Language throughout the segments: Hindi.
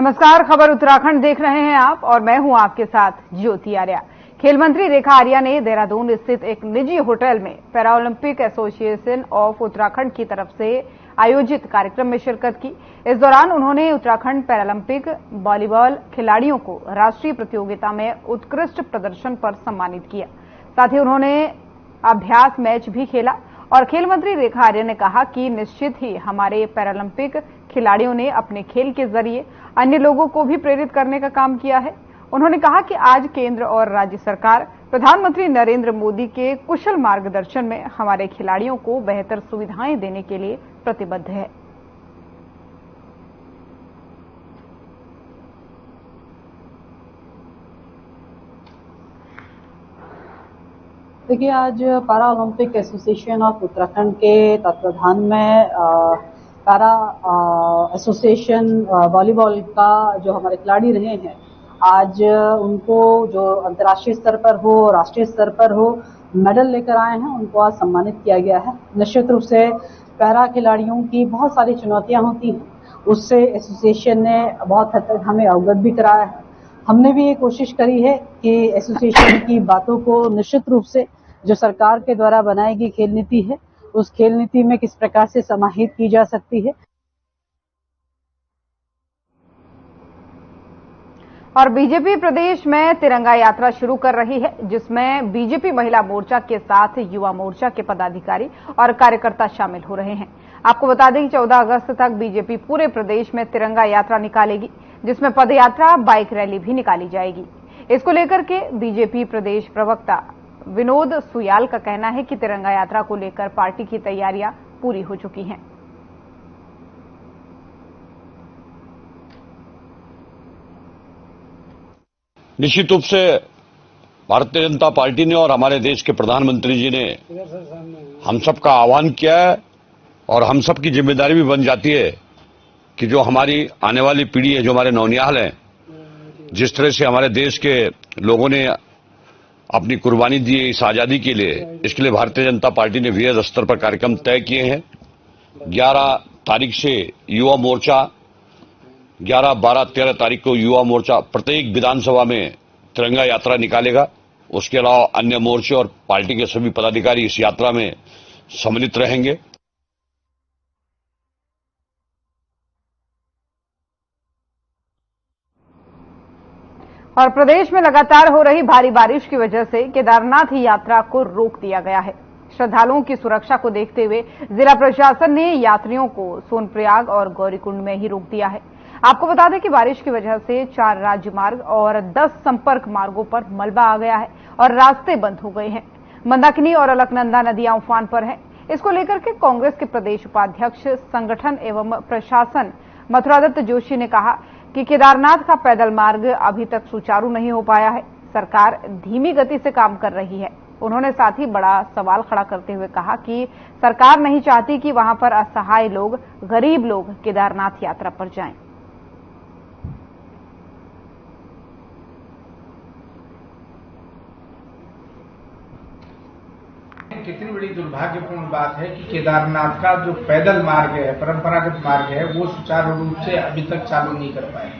नमस्कार, खबर उत्तराखंड देख रहे हैं आप और मैं हूं आपके साथ ज्योति आर्या। खेल मंत्री रेखा आर्या ने देहरादून स्थित एक निजी होटल में para Olympic association of Uttarakhand की तरफ से आयोजित कार्यक्रम में शिरकत की। इस दौरान उन्होंने उत्तराखंड पैरालंपिक वॉलीबॉल खिलाड़ियों को राष्ट्रीय प्रतियोगिता में उत्कृष्ट प्रदर्शन पर सम्मानित किया। साथ ही उन्होंने अभ्यास मैच भी खेला और खेल मंत्री रेखा आर्या ने कहा कि निश्चित ही हमारे पैरालंपिक खिलाड़ियों ने अपने खेल के जरिए अन्य लोगों को भी प्रेरित करने का काम किया है। उन्होंने कहा कि आज केंद्र और राज्य सरकार प्रधानमंत्री नरेंद्र मोदी के कुशल मार्गदर्शन में हमारे खिलाड़ियों को बेहतर सुविधाएं देने के लिए प्रतिबद्ध है। देखिए, आज para Olympic association of Uttarakhand के तत्वाधान में पैरा एसोसिएशन वॉलीबॉल का जो हमारे खिलाड़ी रहे हैं, आज उनको जो अंतर्राष्ट्रीय स्तर पर हो, राष्ट्रीय स्तर पर हो, मेडल लेकर आए हैं, उनको आज सम्मानित किया गया है। निश्चित रूप से पैरा खिलाड़ियों की बहुत सारी चुनौतियां होती हैं, उससे एसोसिएशन ने बहुत हद तक हमें अवगत भी कराया है। हमने भी ये कोशिश करी है कि एसोसिएशन की बातों को निश्चित रूप से जो सरकार के द्वारा बनाई गई खेल नीति है, उस खेल नीति में किस प्रकार से समाहित की जा सकती है। और बीजेपी प्रदेश में तिरंगा यात्रा शुरू कर रही है, जिसमें बीजेपी महिला मोर्चा के साथ युवा मोर्चा के पदाधिकारी और कार्यकर्ता शामिल हो रहे हैं। आपको बता दें कि 14 अगस्त तक बीजेपी पूरे प्रदेश में तिरंगा यात्रा निकालेगी, जिसमें पदयात्रा, बाइक रैली भी निकाली जाएगी। इसको लेकर के बीजेपी प्रदेश प्रवक्ता विनोद सुयाल का कहना है कि तिरंगा यात्रा को लेकर पार्टी की तैयारियां पूरी हो चुकी हैं। निश्चित रूप से भारतीय जनता पार्टी ने और हमारे देश के प्रधानमंत्री जी ने हम सबका आह्वान किया है और हम सब की जिम्मेदारी भी बन जाती है कि जो हमारी आने वाली पीढ़ी है, जो हमारे नौनिहाल हैं, जिस तरह से हमारे देश के लोगों ने अपनी कुर्बानी दी है इस आजादी के लिए, इसके लिए भारतीय जनता पार्टी ने वृहद स्तर पर कार्यक्रम तय किए हैं। 11 तारीख से युवा मोर्चा, 11, 12, 13 तारीख को युवा मोर्चा प्रत्येक विधानसभा में तिरंगा यात्रा निकालेगा। उसके अलावा अन्य मोर्चे और पार्टी के सभी पदाधिकारी इस यात्रा में सम्मिलित रहेंगे। और प्रदेश में लगातार हो रही भारी बारिश की वजह से केदारनाथ यात्रा को रोक दिया गया है। श्रद्धालुओं की सुरक्षा को देखते हुए जिला प्रशासन ने यात्रियों को सोनप्रयाग और गौरीकुंड में ही रोक दिया है। आपको बता दें कि बारिश की वजह से 4 राज्य मार्ग और 10 संपर्क मार्गों पर मलबा आ गया है और रास्ते बंद हो गए हैं। मंदाकिनी और अलकनंदा नदियां उफान पर हैं। इसको लेकर के कांग्रेस के प्रदेश उपाध्यक्ष संगठन एवं प्रशासन मथुरादत्त जोशी ने कहा कि केदारनाथ का पैदल मार्ग अभी तक सुचारू नहीं हो पाया है। सरकार धीमी गति से काम कर रही है। उन्होंने साथ ही बड़ा सवाल खड़ा करते हुए कहा कि सरकार नहीं चाहती कि वहां पर असहाय लोग, गरीब लोग केदारनाथ यात्रा पर जाएं। कितनी बड़ी दुर्भाग्यपूर्ण बात है कि केदारनाथ का जो पैदल मार्ग है, परंपरागत मार्ग है, वो सुचारू रूप से अभी तक चालू नहीं कर पाए।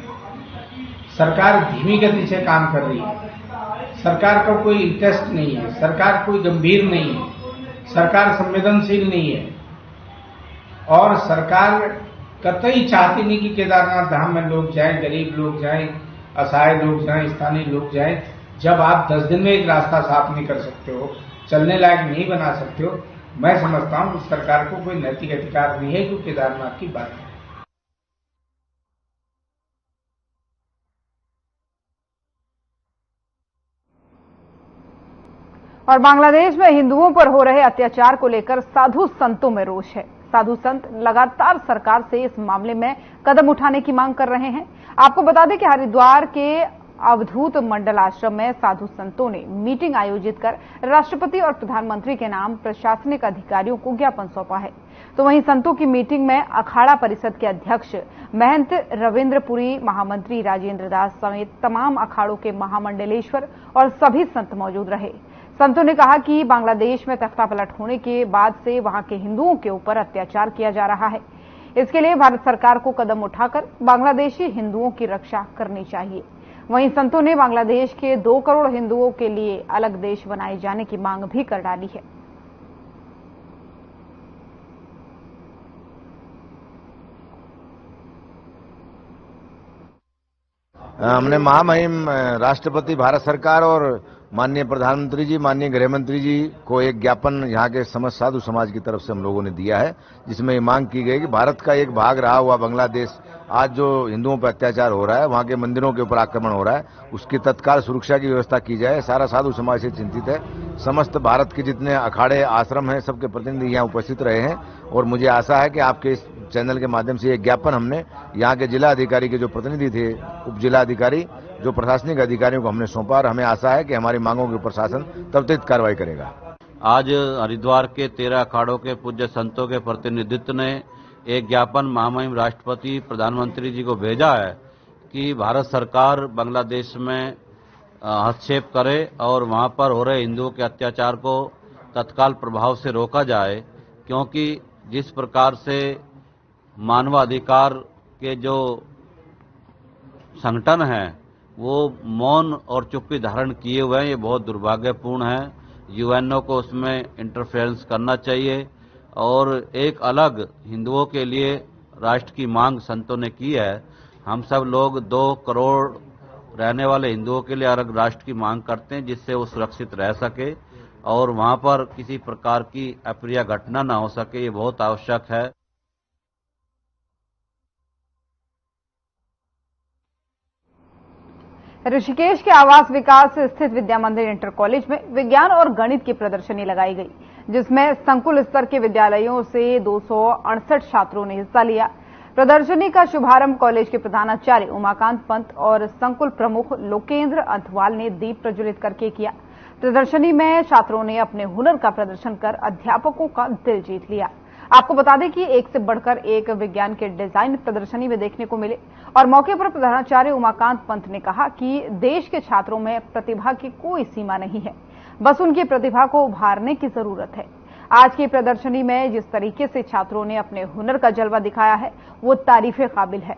सरकार धीमी गति से काम कर रही है। सरकार का कोई इंटरेस्ट नहीं है, सरकार कोई गंभीर नहीं है, सरकार संवेदनशील नहीं है और सरकार कतई चाहती नहीं कि केदारनाथ धाम में लोग जाएं, गरीब लोग जाएं, असहाय लोग जाएं, स्थानीय लोग जाएं। जब आप 10 दिन में एक रास्ता साफ नहीं कर सकते हो, चलने लायक नहीं बना सकते हो, मैं समझता हूं कि सरकार को कोई नैतिक अधिकार नहीं है जो केदारनाथ की बात है। और बांग्लादेश में हिंदुओं पर हो रहे अत्याचार को लेकर साधु संतों में रोष है। साधु संत लगातार सरकार से इस मामले में कदम उठाने की मांग कर रहे हैं। आपको बता दें कि हरिद्वार के अवधूत मंडल आश्रम में साधु संतों ने मीटिंग आयोजित कर राष्ट्रपति और प्रधानमंत्री के नाम प्रशासनिक अधिकारियों को ज्ञापन सौंपा है। तो वहीं संतों की मीटिंग में अखाड़ा परिषद के अध्यक्ष महंत रविंद्रपुरी, महामंत्री राजेंद्र दास समेत तमाम अखाड़ों के महामंडलेश्वर और सभी संत मौजूद रहे। संतों ने कहा कि बांग्लादेश में तख्ता पलट होने के बाद से वहां के हिंदुओं के ऊपर अत्याचार किया जा रहा है। इसके लिए भारत सरकार को कदम उठाकर बांग्लादेशी हिंदुओं की रक्षा करनी चाहिए। वहीं संतों ने बांग्लादेश के 2 करोड़ हिंदुओं के लिए अलग देश बनाए जाने की मांग भी कर डाली है। हमने महामहिम राष्ट्रपति भारत सरकार और माननीय प्रधानमंत्री जी, माननीय गृह मंत्री जी को एक ज्ञापन यहाँ के समस्त साधु समाज की तरफ से हम लोगों ने दिया है, जिसमें ये मांग की गई कि भारत का एक भाग रहा हुआ बांग्लादेश आज जो हिंदुओं पर अत्याचार हो रहा है, वहाँ के मंदिरों के ऊपर आक्रमण हो रहा है, उसकी तत्काल सुरक्षा की व्यवस्था की जाए। सारा साधु समाज से चिंतित है। समस्त भारत के जितने अखाड़े आश्रम हैं, सबके प्रतिनिधि यहाँ उपस्थित रहे हैं और मुझे आशा है कि आपके इस चैनल के माध्यम से एक ज्ञापन हमने यहाँ के जिला अधिकारी के जो प्रतिनिधि थे, उप जिला अधिकारी, जो प्रशासनिक अधिकारियों को हमने सौंपा और हमें आशा है कि हमारी मांगों के ऊपर शासन त्वरित कार्रवाई करेगा। आज हरिद्वार के 13 अखाड़ों के पूज्य संतों के प्रतिनिधित्व ने एक ज्ञापन महामहिम राष्ट्रपति प्रधानमंत्री जी को भेजा है कि भारत सरकार बांग्लादेश में हस्तक्षेप करे और वहां पर हो रहे हिंदुओं के अत्याचार को तत्काल प्रभाव से रोका जाए, क्योंकि जिस प्रकार से मानवाधिकार के जो संगठन हैं वो मौन और चुप्पी धारण किए हुए हैं, ये बहुत दुर्भाग्यपूर्ण है। यूएनओ को उसमें इंटरफेरेंस करना चाहिए और एक अलग हिंदुओं के लिए राष्ट्र की मांग संतों ने की है। हम सब लोग 2 करोड़ रहने वाले हिंदुओं के लिए अलग राष्ट्र की मांग करते हैं, जिससे वो सुरक्षित रह सके और वहां पर किसी प्रकार की अप्रिय घटना न हो सके, ये बहुत आवश्यक है। ऋषिकेश के आवास विकास स्थित विद्या मंदिर इंटर कॉलेज में विज्ञान और गणित की प्रदर्शनी लगाई गई, जिसमें संकुल स्तर के विद्यालयों से 268 छात्रों ने हिस्सा लिया। प्रदर्शनी का शुभारंभ कॉलेज के प्रधानाचार्य उमाकांत पंत और संकुल प्रमुख लोकेंद्र अंथवाल ने दीप प्रज्वलित करके किया। प्रदर्शनी में छात्रों ने अपने हुनर का प्रदर्शन कर अध्यापकों का दिल जीत लिया। आपको बता दें कि एक से बढ़कर एक विज्ञान के डिजाइन प्रदर्शनी में देखने को मिले और मौके पर प्रधानाचार्य उमाकांत पंत ने कहा कि देश के छात्रों में प्रतिभा की कोई सीमा नहीं है, बस उनकी प्रतिभा को उभारने की जरूरत है। आज की प्रदर्शनी में जिस तरीके से छात्रों ने अपने हुनर का जलवा दिखाया है, वो तारीफे काबिल है।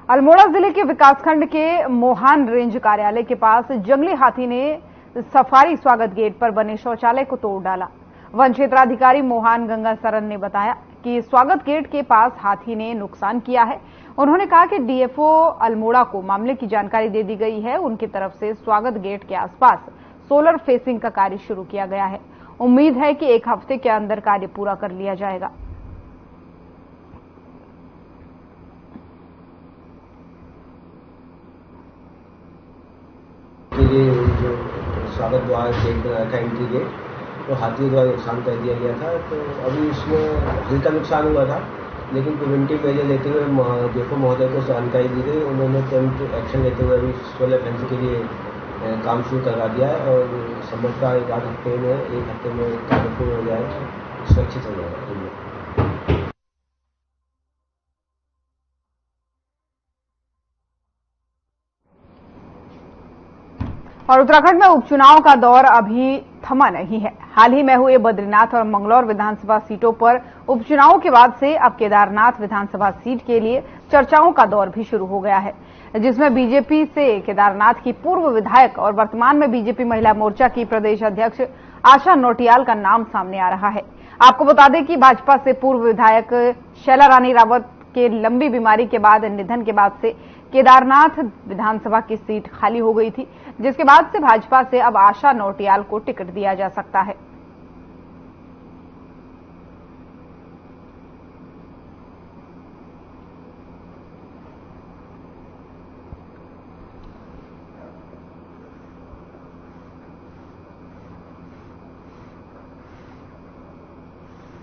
अल्मोड़ा जिले के विकासखंड के मोहान रेंज कार्यालय के पास जंगली हाथी ने सफारी स्वागत गेट पर बने शौचालय को तोड़ डाला। वन क्षेत्राधिकारी मोहान गंगा सरन ने बताया कि स्वागत गेट के पास हाथी ने नुकसान किया है। उन्होंने कहा कि डीएफओ अल्मोड़ा को मामले की जानकारी दे दी गई है। उनकी तरफ से स्वागत गेट के आसपास सोलर फेसिंग का कार्य शुरू किया गया है। उम्मीद है कि 1 हफ्ते के अंदर कार्य पूरा कर लिया जाएगा। ये जो स्वागत द्वार गेट का एंट्री गेट तो हाथियों द्वारा नुकसान कर दिया गया था, तो अभी इसमें हल्का नुकसान हुआ था, लेकिन प्रिवेंटिव मेजर लेते हुए डीएफओ महोदय को जानकारी दी गई। उन्होंने तुरंत एक्शन लेते हुए अभी सोलर फेंसिंग के लिए काम शुरू करवा दिया है और समझता 1 हफ्ते में कार्य पूर्ण हो जाए, सुरक्षित हो जाएगा। और उत्तराखंड में उपचुनाव का दौर अभी थमा नहीं है। हाल ही में हुए बद्रीनाथ और मंगलौर विधानसभा सीटों पर उपचुनाव के बाद से अब केदारनाथ विधानसभा सीट के लिए चर्चाओं का दौर भी शुरू हो गया है, जिसमें बीजेपी से केदारनाथ की पूर्व विधायक और वर्तमान में बीजेपी महिला मोर्चा की प्रदेश अध्यक्ष आशा नौटियाल का नाम सामने आ रहा है। आपको बता दें कि भाजपा से पूर्व विधायक शैला रानी रावत के लंबी बीमारी के बाद निधन के बाद से केदारनाथ विधानसभा की सीट खाली हो गई थी, जिसके बाद से भाजपा से अब आशा नौटियाल को टिकट दिया जा सकता है।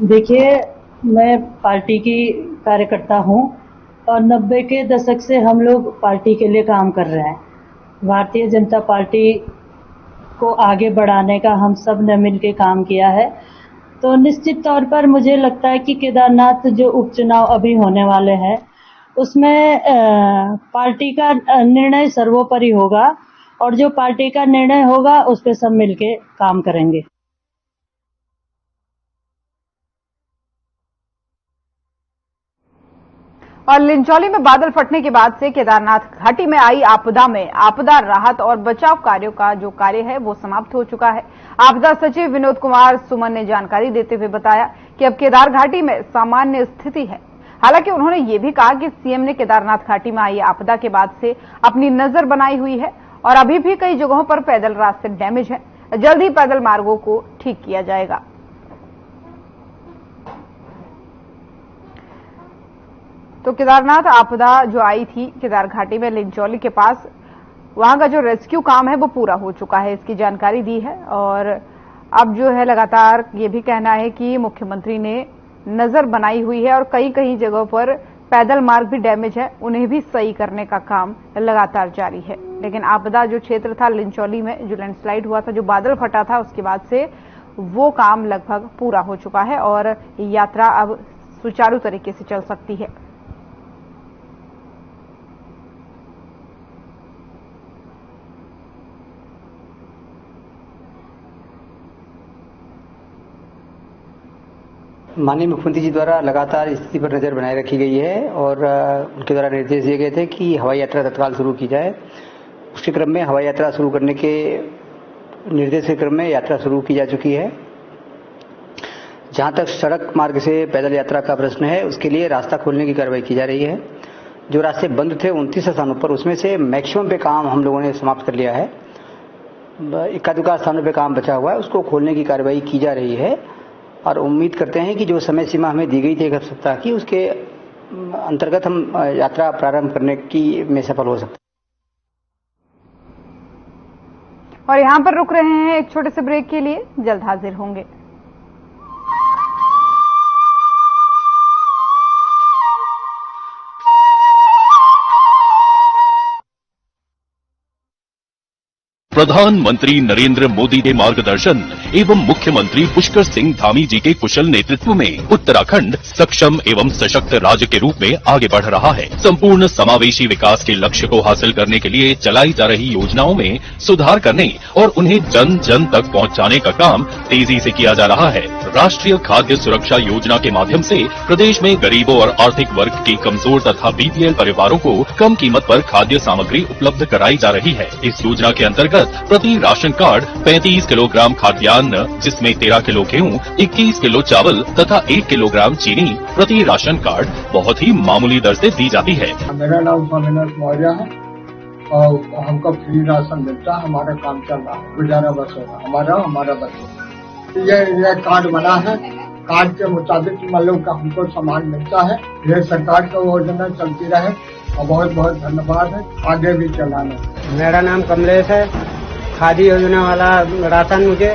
देखिए, मैं पार्टी की कार्यकर्ता हूं और 90 के दशक से हम लोग पार्टी के लिए काम कर रहे हैं। भारतीय जनता पार्टी को आगे बढ़ाने का हम सब ने मिलकर काम किया है। तो निश्चित तौर पर मुझे लगता है कि केदारनाथ जो उपचुनाव अभी होने वाले हैं उसमें पार्टी का निर्णय सर्वोपरि होगा और जो पार्टी का निर्णय होगा उस पे सब मिलके काम करेंगे। और लिंचौली में बादल फटने के बाद से केदारनाथ घाटी में आई आपदा में आपदा राहत और बचाव कार्यों का जो कार्य है वो समाप्त हो चुका है। आपदा सचिव विनोद कुमार सुमन ने जानकारी देते हुए बताया कि अब केदार घाटी में सामान्य स्थिति है। हालांकि उन्होंने ये भी कहा कि सीएम ने केदारनाथ घाटी में आई आपदा के बाद से अपनी नजर बनाई हुई है और अभी भी कई जगहों पर पैदल रास्ते डैमेज हैं। जल्द ही पैदल मार्गों को ठीक किया जाएगा। तो केदारनाथ आपदा जो आई थी केदार घाटी में लिंचौली के पास, वहां का जो रेस्क्यू काम है वो पूरा हो चुका है, इसकी जानकारी दी है। और अब जो है लगातार ये भी कहना है कि मुख्यमंत्री ने नजर बनाई हुई है और कई कई जगहों पर पैदल मार्ग भी डैमेज है, उन्हें भी सही करने का काम लगातार जारी है। लेकिन आपदा जो क्षेत्र था लिंचौली में, जो लैंडस्लाइड हुआ था, जो बादल फटा था, उसके बाद से वो काम लगभग पूरा हो चुका है और यात्रा अब सुचारू तरीके से चल सकती है। माननीय मुख्यमंत्री जी द्वारा लगातार स्थिति पर नजर बनाए रखी गई है और उनके द्वारा निर्देश दिए गए थे कि हवाई यात्रा तत्काल शुरू की जाए। उसके क्रम में हवाई यात्रा शुरू करने के निर्देश के क्रम में यात्रा शुरू की जा चुकी है। जहां तक सड़क मार्ग से पैदल यात्रा का प्रश्न है, उसके लिए रास्ता खोलने की कार्रवाई की जा रही है। जो रास्ते बंद थे 29 स्थानों पर, उसमें से मैक्सिमम पे काम हम लोगों ने समाप्त कर लिया है। इक्का दुक्का स्थानों पर काम बचा हुआ है, उसको खोलने की कार्रवाई की जा रही है और उम्मीद करते हैं कि जो समय सीमा हमें दी गई थी 1 सप्ताह की, उसके अंतर्गत हम यात्रा प्रारंभ करने की में सफल हो सकते हैं। और यहां पर रुक रहे हैं एक छोटे से ब्रेक के लिए, जल्द हाजिर होंगे। प्रधानमंत्री नरेंद्र मोदी के मार्गदर्शन एवं मुख्यमंत्री पुष्कर सिंह धामी जी के कुशल नेतृत्व में उत्तराखंड सक्षम एवं सशक्त राज्य के रूप में आगे बढ़ रहा है। संपूर्ण समावेशी विकास के लक्ष्य को हासिल करने के लिए चलाई जा रही योजनाओं में सुधार करने और उन्हें जन जन तक पहुंचाने का काम तेजी से किया जा रहा है। राष्ट्रीय खाद्य सुरक्षा योजना के माध्यम से प्रदेश में गरीबों और आर्थिक वर्ग के कमजोर तथा बीपीएल परिवारों को कम कीमत पर खाद्य सामग्री उपलब्ध कराई जा रही है। इस योजना के अंतर्गत प्रति राशन कार्ड 35 किलोग्राम खाद्यान्न, जिसमें 13 किलो गेहूं, 21 किलो चावल तथा 1 किलोग्राम चीनी प्रति राशन कार्ड बहुत ही मामूली दर से दी जाती है। मेरा नाम स्वामीनाथ मौर्य है और हमको फ्री राशन मिलता है। हमारा काम चल रहा है, गुजारा बस होगा हमारा बस होगा। ये कार्ड बना है, कार्ड के मुताबिक मतलब का हमको सामान मिलता है। ये सरकार की योजना चलती रहे और बहुत बहुत धन्यवाद है, आगे भी चलाना। मेरा नाम कमलेश है। खादी योजना वाला राशन मुझे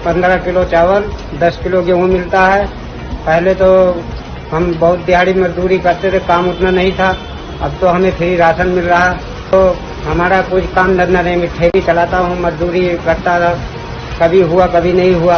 15 किलो चावल 10 किलो गेहूं मिलता है। पहले तो हम बहुत दिहाड़ी मजदूरी करते थे, काम उतना नहीं था, अब तो हमें फ्री राशन मिल रहा। तो हमारा कुछ काम धंधा नहीं, मैं ठेली चलाता हूँ, मजदूरी करता था, कभी हुआ कभी नहीं हुआ।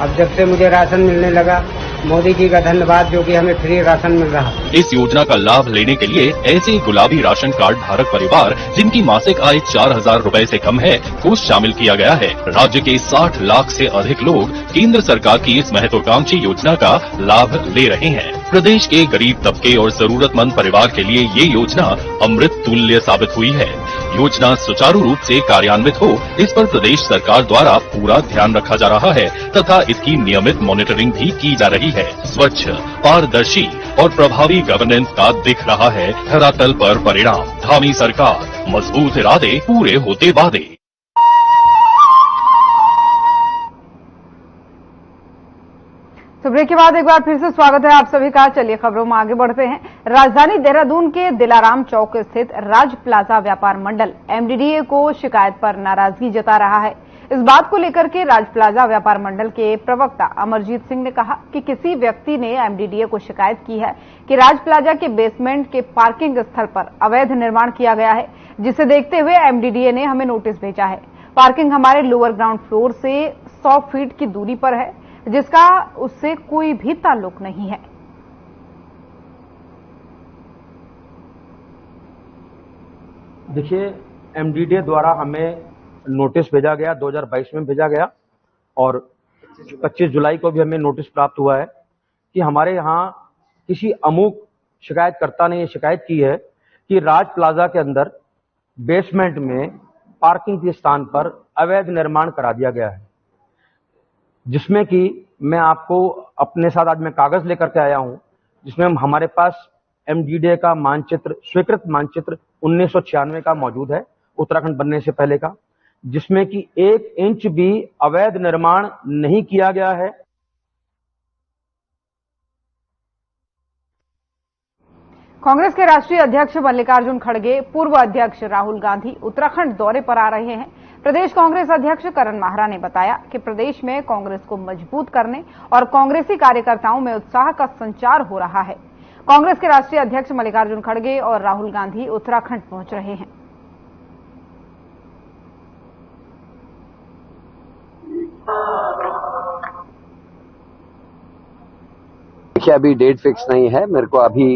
अब जब से मुझे राशन मिलने लगा, मोदी जी का धन्यवाद जो कि हमें फ्री राशन मिल रहा। इस योजना का लाभ लेने के लिए ऐसे गुलाबी राशन कार्ड धारक परिवार जिनकी मासिक आय 4,000 रूपए से कम है को शामिल किया गया है। राज्य के 60 लाख से अधिक लोग केंद्र सरकार की इस महत्वाकांक्षी योजना का लाभ ले रहे हैं। प्रदेश के गरीब तबके और जरूरतमंद परिवार के लिए ये योजना अमृत तुल्य साबित हुई है। योजना सुचारू रूप से कार्यान्वित हो, इस पर प्रदेश सरकार द्वारा पूरा ध्यान रखा जा रहा है तथा इसकी नियमित मॉनिटरिंग भी की जा रही है। स्वच्छ, पारदर्शी और प्रभावी गवर्नेंस का दिख रहा है धरातल पर परिणाम। धामी सरकार, मजबूत इरादे, पूरे होते वादे। तो ब्रेक के बाद एक बार फिर से स्वागत है आप सभी का। चलिए खबरों में आगे बढ़ते हैं। राजधानी देहरादून के दिलाराम चौक स्थित राज प्लाजा व्यापार मंडल एमडीडीए को शिकायत पर नाराजगी जता रहा है। इस बात को लेकर के राज प्लाजा व्यापार मंडल के प्रवक्ता अमरजीत सिंह ने कहा कि किसी व्यक्ति ने एमडीडीए को शिकायत की है कि राज प्लाजा के बेसमेंट के पार्किंग स्थल पर अवैध निर्माण किया गया है, जिसे देखते हुए एमडीडीए ने हमें नोटिस भेजा है। पार्किंग हमारे लोअर ग्राउंड फ्लोर से 100 फीट की दूरी पर है, जिसका उससे कोई भी ताल्लुक नहीं है। देखिए, एमडीडीए द्वारा हमें नोटिस भेजा गया, 2022 में भेजा गया और 25 जुलाई को भी हमें नोटिस प्राप्त हुआ है कि हमारे यहाँ किसी अमुक शिकायतकर्ता ने ये शिकायत की है कि राज प्लाजा के अंदर बेसमेंट में पार्किंग के स्थान पर अवैध निर्माण करा दिया गया है, जिसमें कि मैं आपको अपने साथ आज मैं कागज लेकर के आया हूं, जिसमें हमारे पास एमडीडीए का मानचित्र, स्वीकृत मानचित्र 1996 का मौजूद है, उत्तराखंड बनने से पहले का, जिसमें कि 1 इंच भी अवैध निर्माण नहीं किया गया है। कांग्रेस के राष्ट्रीय अध्यक्ष मल्लिकार्जुन खड़गे, पूर्व अध्यक्ष राहुल गांधी उत्तराखंड दौरे पर आ रहे हैं। प्रदेश कांग्रेस अध्यक्ष करण माहरा ने बताया कि प्रदेश में कांग्रेस को मजबूत करने और कांग्रेसी कार्यकर्ताओं में उत्साह का संचार हो रहा है। कांग्रेस के राष्ट्रीय अध्यक्ष मल्लिकार्जुन खड़गे और राहुल गांधी उत्तराखंड पहुंच रहे हैं। देखिए, अभी डेट फिक्स नहीं है। मेरे को अभी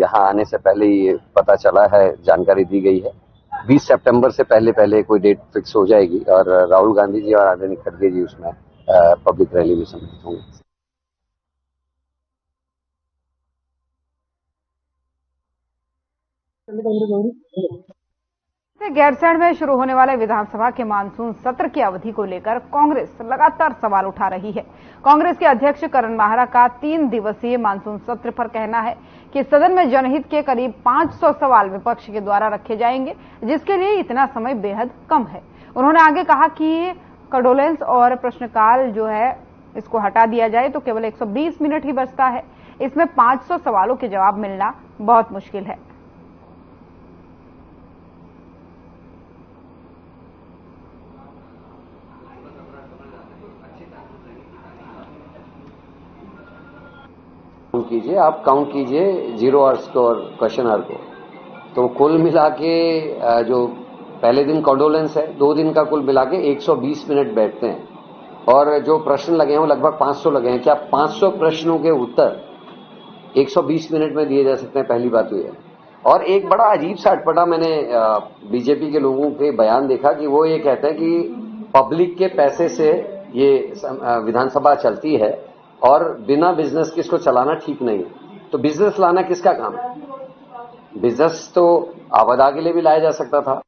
यहाँ आने से पहले ये पता चला है, जानकारी दी गई है 20 सितंबर से पहले कोई डेट फिक्स हो जाएगी और राहुल गांधी जी और आदरणीय खड़गे जी उसमें पब्लिक रैली में सम्मिलित होंगे। गैरसैंण में शुरू होने वाले विधानसभा के मानसून सत्र की अवधि को लेकर कांग्रेस लगातार सवाल उठा रही है। कांग्रेस के अध्यक्ष करण माहरा का 3 दिवसीय मानसून सत्र पर कहना है कि सदन में जनहित के करीब 500 सवाल विपक्ष के द्वारा रखे जाएंगे, जिसके लिए इतना समय बेहद कम है। उन्होंने आगे कहा कि कंडोलेंस और प्रश्नकाल जो है इसको हटा दिया जाए तो केवल 120 मिनट ही बचता है। इसमें 500 सवालों के जवाब मिलना बहुत मुश्किल है। कीजिए, आप काउंट कीजिए 0 आवर्स को और क्वेश्चन आवर को, तो कुल मिला के जो पहले दिन कंडोलेंस है, 2 दिन का कुल मिला के 120 मिनट बैठते हैं और जो प्रश्न लगे हैं वो लगभग 500 लगे हैं। क्या 500 प्रश्नों के उत्तर 120 मिनट में दिए जा सकते हैं? पहली बात तो ये। और एक बड़ा अजीब सा अटपटा मैंने बीजेपी के लोगों के बयान देखा कि वो ये कहते हैं कि पब्लिक के पैसे से ये विधानसभा चलती है और बिना बिजनेस के इसको चलाना ठीक नहीं है। तो बिजनेस लाना किसका काम है? बिजनेस तो आवादा के लिए भी लाया जा सकता था।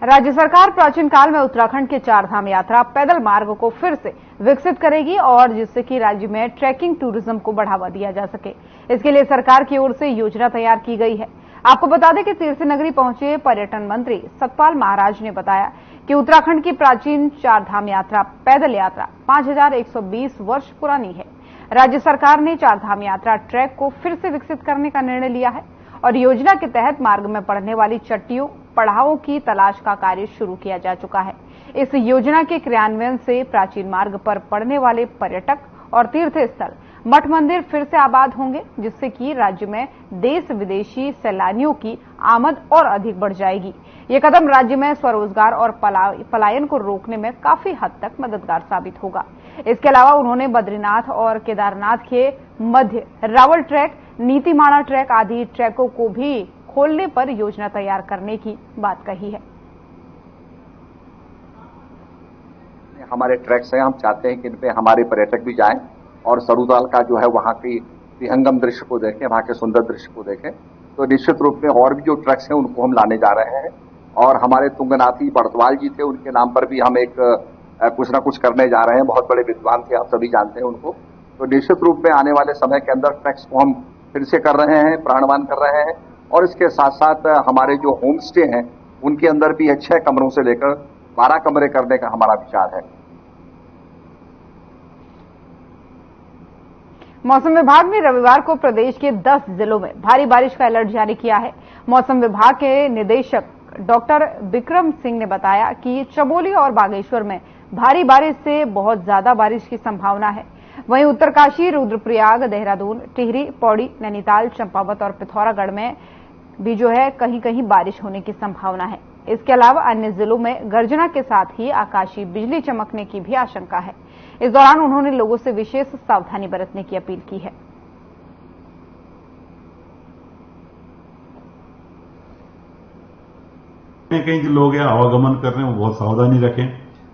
राज्य सरकार प्राचीन काल में उत्तराखंड के 4 धाम यात्रा पैदल मार्ग को फिर से विकसित करेगी और जिससे कि राज्य में ट्रैकिंग टूरिज्म को बढ़ावा दिया जा सके। इसके लिए सरकार की ओर से योजना तैयार की गई है। आपको बता दें कि तीर्थ नगरी पहुंचे पर्यटन मंत्री सतपाल महाराज ने बताया कि उत्तराखंड की प्राचीन 4 धाम यात्रा पैदल यात्रा 5120 वर्ष पुरानी है। राज्य सरकार ने 4 धाम यात्रा ट्रैक को फिर से विकसित करने का निर्णय लिया है और योजना के तहत मार्ग में पड़ने वाली चट्टियों, पड़ावों की तलाश का कार्य शुरू किया जा चुका है। इस योजना के क्रियान्वयन से प्राचीन मार्ग पर पड़ने वाले पर्यटक और तीर्थ स्थल, मठ मंदिर फिर से आबाद होंगे, जिससे कि राज्य में देश विदेशी सैलानियों की आमद और अधिक बढ़ जाएगी। ये कदम राज्य में स्वरोजगार और पलायन को रोकने में काफी हद तक मददगार साबित होगा। इसके अलावा उन्होंने बद्रीनाथ और केदारनाथ के मध्य रावल ट्रैक, नीतिमाणा ट्रैक आदि ट्रैकों को भी खोलने पर योजना तैयार करने की बात कही है। हमारे ट्रैक्स हैं, हम चाहते हैं कि इन पे हमारे पर्यटक भी जाएं और सरूताल का जो है वहाँ की विहंगम दृश्य को देखें, वहाँ के सुंदर दृश्य को देखें। तो निश्चित रूप में और भी जो ट्रैक्स हैं उनको हम लाने जा रहे हैं और हमारे तुंगनाथी बड़तवाल जी थे, उनके नाम पर भी हम एक कुछ ना कुछ करने जा रहे हैं। बहुत बड़े विद्वान थे, आप सभी जानते हैं उनको। तो निश्चित रूप में आने वाले समय के अंदर ट्रैक्स को हम फिर से कर रहे हैं, प्राणवान कर रहे हैं और इसके साथ साथ हमारे जो होम स्टे हैं उनके अंदर भी 6 कमरों से लेकर 12 कमरे करने का हमारा विचार है। मौसम विभाग ने रविवार को प्रदेश के 10 जिलों में भारी बारिश का अलर्ट जारी किया है। मौसम विभाग के निदेशक डॉक्टर विक्रम सिंह ने बताया कि चमोली और बागेश्वर में भारी बारिश से बहुत ज्यादा बारिश की संभावना है। वहीं उत्तरकाशी, रुद्रप्रयाग, देहरादून, टिहरी, पौड़ी, नैनीताल, चंपावत और पिथौरागढ़ में भी जो है कहीं कहीं बारिश होने की संभावना है। इसके अलावा अन्य जिलों में गर्जना के साथ ही आकाशीय बिजली चमकने की भी आशंका है। इस दौरान उन्होंने लोगों से विशेष सावधानी बरतने की अपील की है। कहीं जो लोग आवागमन कर रहे हैं वो बहुत सावधानी रखें।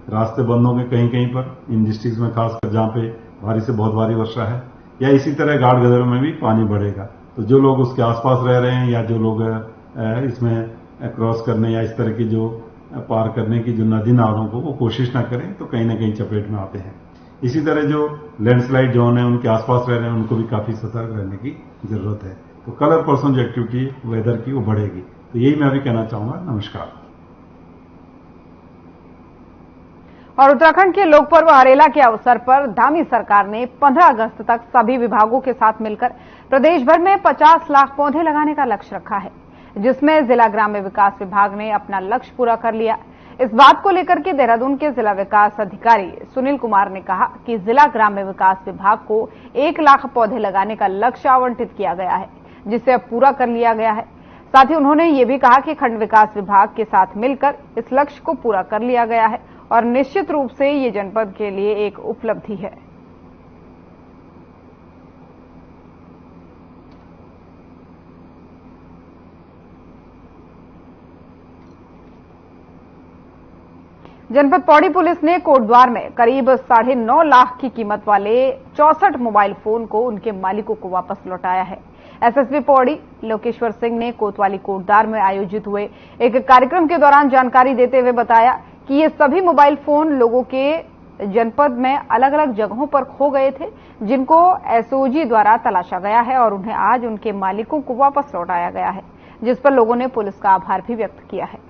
रास्ते बंद होंगे कहीं कहीं पर, इन डिस्ट्रिक्ट में खासकर जहां पे भारी से बहुत भारी वर्षा है, या इसी तरह घाट गदरों में भी पानी बढ़ेगा। तो जो लोग उसके आसपास रह रहे हैं या जो लोग इसमें क्रॉस करने या इस तरह की जो पार करने की जो नदी नालों को वो कोशिश ना करें, तो कहीं ना कहीं चपेट में आते हैं। इसी तरह जो लैंडस्लाइड जोन है उनके आसपास रह रहे हैं उनको भी काफी सतर्क रहने की जरूरत है। तो कल और परसों जो एक्टिविटी वेदर की वो बढ़ेगी। तो यही मैं अभी कहना चाहूंगा। नमस्कार। और उत्तराखंड के लोक पर्व हरेला के अवसर पर धामी सरकार ने 15 अगस्त तक सभी विभागों के साथ मिलकर प्रदेश भर में 50 लाख पौधे लगाने का लक्ष्य रखा है, जिसमें जिला ग्राम्य विकास विभाग ने अपना लक्ष्य पूरा कर लिया। इस बात को लेकर के देहरादून के जिला विकास अधिकारी सुनील कुमार ने कहा कि जिला ग्राम्य विकास विभाग को 1 लाख पौधे लगाने का लक्ष्य आवंटित किया गया है, जिसे अब पूरा कर लिया गया है। साथ ही उन्होंने ये भी कहा कि खंड विकास विभाग के साथ मिलकर इस लक्ष्य को पूरा कर लिया गया है और निश्चित रूप से ये जनपद के लिए एक उपलब्धि है। जनपद पौड़ी पुलिस ने कोटद्वार में करीब 9.5 लाख की कीमत वाले 64 मोबाइल फोन को उनके मालिकों को वापस लौटाया है। एसएसपी पौड़ी लोकेश्वर सिंह ने कोतवाली कोटद्वार में आयोजित हुए एक कार्यक्रम के दौरान जानकारी देते हुए बताया कि ये सभी मोबाइल फोन लोगों के जनपद में अलग अलग जगहों पर खो गए थे, जिनको एसओजी द्वारा तलाशा गया है और उन्हें आज उनके मालिकों को वापस लौटाया गया है, जिस पर लोगों ने पुलिस का आभार भी व्यक्त किया है।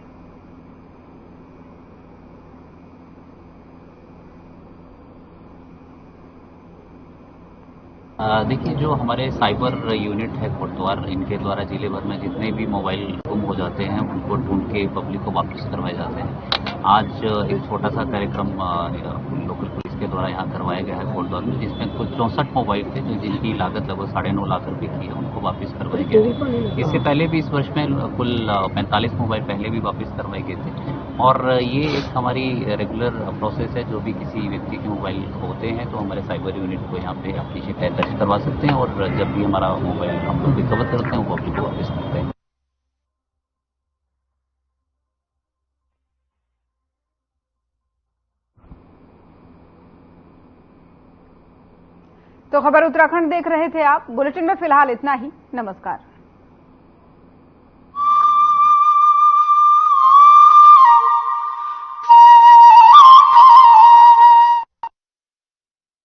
देखिए, जो हमारे साइबर यूनिट है कोटद्वार, इनके द्वारा जिले भर में जितने भी मोबाइल गुम हो जाते हैं उनको ढूंढ के पब्लिक को वापस करवाए जाते हैं। आज एक छोटा सा कार्यक्रम लोकल पुलिस के द्वारा यहाँ करवाया गया है कोटद्वार में, जिसमें कुल 64 मोबाइल थे जो जिनकी लागत लगभग 9.5 लाख रुपए की है, उनको वापस करवाए गए। इससे पहले भी इस वर्ष में कुल 45 मोबाइल पहले भी वापस करवाए गए थे और ये एक हमारी रेगुलर प्रोसेस है। जो भी किसी व्यक्ति के मोबाइल होते हैं तो हमारे साइबर यूनिट को यहाँ पे अपनी शिकायत दर्ज करवा सकते हैं और जब भी हमारा मोबाइल हम लोग रिकवर करते हैं वो पब्लिक को वापस करते हैं। तो खबर उत्तराखंड देख रहे थे आप। बुलेटिन में फिलहाल इतना ही। नमस्कार।